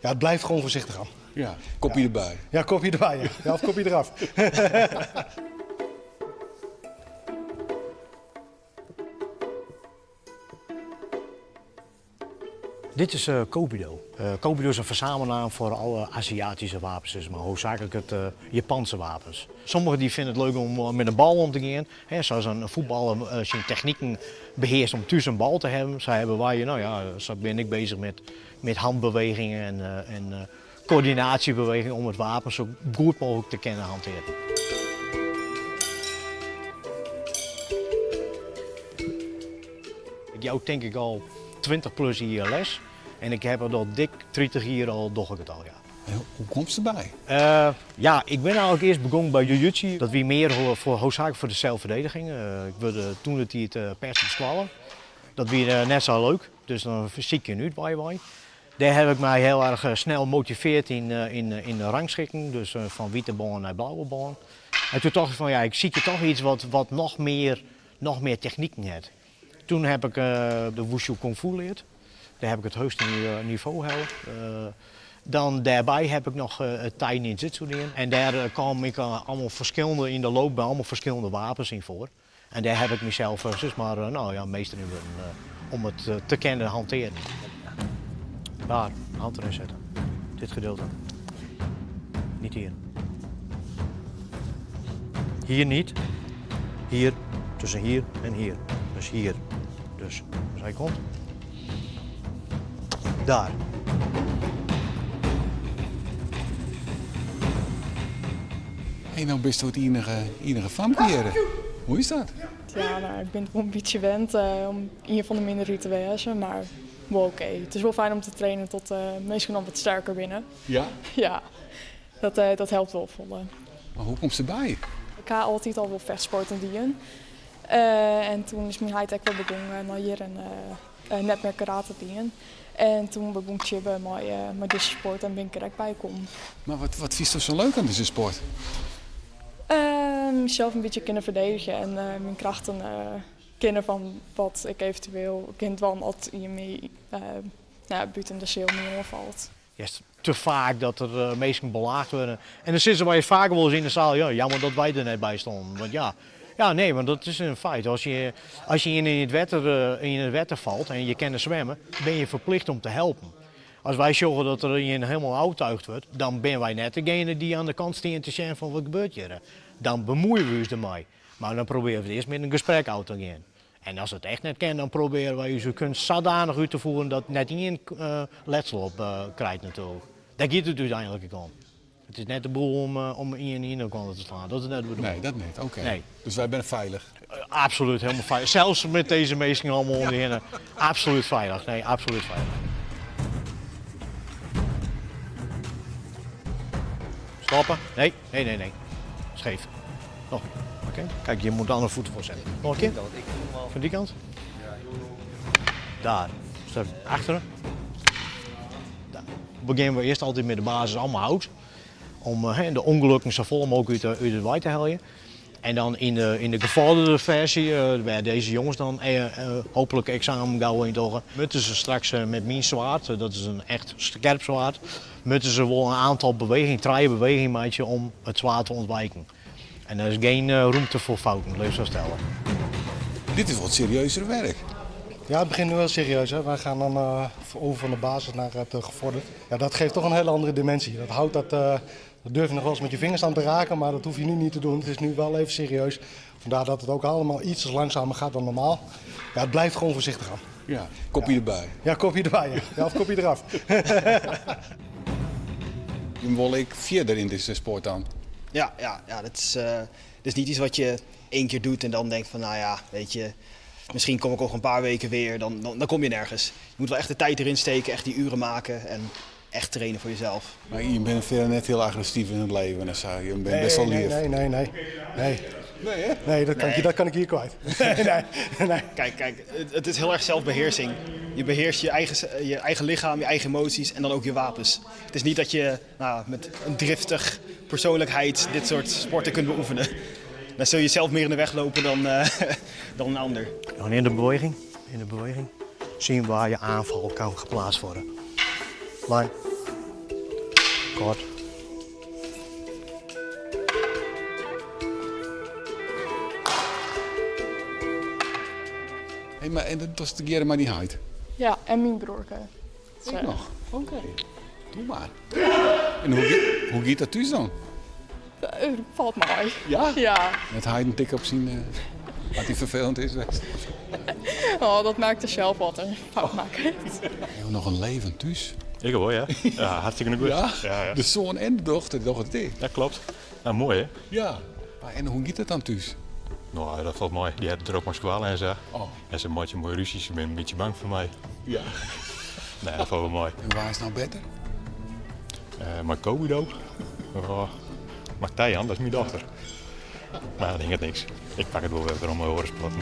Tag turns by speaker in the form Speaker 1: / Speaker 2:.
Speaker 1: Ja, het blijft gewoon voorzichtig aan.
Speaker 2: Ja, kopje erbij.
Speaker 1: Ja, kopje erbij. Ja. Ja, of kopje eraf.
Speaker 3: Dit is Kobido. Kobido is een verzamelnaam voor alle Aziatische wapens, dus maar hoofdzakelijk het Japanse wapens. Sommigen die vinden het leuk om met een bal om te gaan. Hè, zoals een voetballer, als je technieken beheerst om thuis een bal te hebben. Zij hebben waar je, nou ja, zo ben ik bezig met handbewegingen en coördinatiebewegingen om het wapen zo goed mogelijk te kunnen hanteren. Ik jou denk ik al 20 plus jaar les. En ik heb er al dik 30 jaar al doch ik het al, ja.
Speaker 2: En hoe komt ze erbij?
Speaker 3: Ja, ik ben eigenlijk eerst begonnen bij Jiu-Jitsu. Dat wie meer hoofdzakelijk voor de zelfverdediging. Ik wilde toen het pers op 12. Dat weer net zo leuk, dus dan zie je nu bij mij. Daar heb ik mij heel erg snel gemotiveerd in de rangschikking, dus van witte baan naar blauwe baan. En toen dacht ik van ja, ik zie je toch iets wat nog meer technieken heeft. Toen heb ik de Wushu Kung Fu geleerd. Daar heb ik het hoogste niveau gehouden. Dan daarbij heb ik nog het Tai Ninjutsu geleerd. En daar kwam ik allemaal verschillende in de loopbaan, allemaal verschillende wapens in voor. En daar heb ik mezelf dus maar nou ja, meester in om het te kennen hanteren. Daar, hand erin zetten. Dit gedeelte. Niet hier. Hier niet. Hier, tussen hier en hier. Dus hier. Dus als hij komt. Daar.
Speaker 2: Hey, nou best het enige vampire. Hoe is dat?
Speaker 4: Ja, nou, ik ben het wel een beetje gewend om een van de mindere te wezen, maar wel oké. Het is wel fijn om te trainen tot misschien nog wat sterker binnen.
Speaker 2: Ja?
Speaker 4: Ja, dat helpt wel vol.
Speaker 2: Maar hoe komt ze erbij?
Speaker 4: Ik ga altijd al wel vechtsporten doen. En toen is mijn high-tech wel begonnen met hier net meer karate doen. En toen begon ik met deze sport en ben ik er echt bij gekomen.
Speaker 2: Maar wat vies toch zo leuk aan deze sport?
Speaker 4: Mezelf een beetje kunnen verdedigen en mijn krachten kennen van wat ik eventueel kind wel wat je mee buiten de ziel niet valt.
Speaker 3: Ja, het is te vaak dat er mensen belaagd worden. En dan zitten wij vaker wel eens in de zaal, ja, jammer dat wij er net bij stonden. Want ja, nee, want dat is een feit. Als je in het water valt en je kan zwemmen, ben je verplicht om te helpen. Als wij zorgen dat er een helemaal uittuigd wordt, dan ben wij net degene die aan de kant staan te zeggen van wat gebeurt hier. Dan bemoeien we ons ermee. Maar dan proberen we het eerst met een gesprek uit te gaan. En als het echt net kan, dan proberen wij onze kunst zodanig uit te voeren dat net niet letsel op krijgt natuurlijk. Daar gaat het uiteindelijk om. Het is net de boel om in de kant te slaan. Dat is net de bedoeling.
Speaker 2: Nee, dat niet. Oké.
Speaker 3: Nee.
Speaker 2: Dus wij zijn veilig.
Speaker 3: Absoluut, helemaal veilig. Zelfs met deze meesten allemaal onderin. Absoluut veilig. Nee, absoluut veilig. Stoppen. Nee. Scheef. Nog. Oké. Kijk, je moet de andere voeten voorzetten. Nog een keer. Van die kant. Daar. Stap achteren. Daar. Beginnen we eerst altijd met de basis allemaal hout. Om de ongelukken zo vol mogelijk uit het water te halen. En dan in de gevorderde versie, waar deze jongens dan hopelijk examen gauw in togen, moeten ze straks met mijn zwaard, dat is een echt scherp zwaard, moeten ze wel een aantal bewegingen, 3 bewegingen maken om het zwaard te ontwijken. En er is geen ruimte voor fouten, laat ik zo stellen.
Speaker 2: Dit is wat serieuzer werk.
Speaker 1: Ja, het begint nu wel serieus. Hè. Wij gaan dan over van de basis naar het gevorderd. Ja, dat geeft toch een hele andere dimensie. Dat houdt dat durf je nog wel eens met je vingers aan te raken, maar dat hoef je nu niet te doen. Het is nu wel even serieus. Vandaar dat het ook allemaal iets langzamer gaat dan normaal. Ja, het blijft gewoon voorzichtig aan.
Speaker 2: Ja, kopje erbij.
Speaker 1: Ja, kopje erbij. Ja. Ja, of kopje eraf.
Speaker 2: Je wil ik verder in deze sport dan?
Speaker 5: Ja, dat is niet iets wat je 1 keer doet en dan denkt van nou ja, weet je, misschien kom ik over een paar weken weer, dan kom je nergens. Je moet wel echt de tijd erin steken, echt die uren maken en echt trainen voor jezelf.
Speaker 2: Maar je bent verder net heel agressief in het leven. Dus, je bent best wel lief.
Speaker 1: Nee, dat kan ik hier kwijt. Nee.
Speaker 5: Kijk, het is heel erg zelfbeheersing. Je beheerst je eigen lichaam, je eigen emoties en dan ook je wapens. Het is niet dat je met een driftig persoonlijkheid dit soort sporten kunt beoefenen. Dan zul je zelf meer in de weg lopen dan een ander.
Speaker 3: En in de beweging zien we waar je aanval kan geplaatst worden. Lijn. kort.
Speaker 2: Hey, maar en dat was de keer maar die huid.
Speaker 4: Ja, en mijn broerke. Dus,
Speaker 2: Ook nog? Oké. Doe maar. En hoe gaat dat thuis dan?
Speaker 4: valt mij.
Speaker 2: Ja?
Speaker 4: Ja,
Speaker 2: Met hij een tik op zien wat hij vervelend is.
Speaker 4: oh, dat maakt er zelf wat een fout maken.
Speaker 2: We hebben nog een leven thuis.
Speaker 6: Ik hoor, ja. Ja, hartstikke goed.
Speaker 2: Ja?
Speaker 6: Ja.
Speaker 2: De zoon en de dochter thee.
Speaker 6: Dat klopt. Nou, mooi hè?
Speaker 2: Ja. Maar en hoe gaat het dan thuis?
Speaker 6: Nou, dat valt mooi. Die had er ook maar squalen en zo.
Speaker 2: Oh.
Speaker 6: En ze maatje mooi ruzies. Ik ben een beetje bang voor mij.
Speaker 2: Ja.
Speaker 6: Nee, dat valt wel mooi.
Speaker 2: En waar is nou beter?
Speaker 6: Maar Kobido? Maar Tijan, dat is mijn dochter. Maar dat ding het niks. Ik pak het wel weer om mijn horen spotten.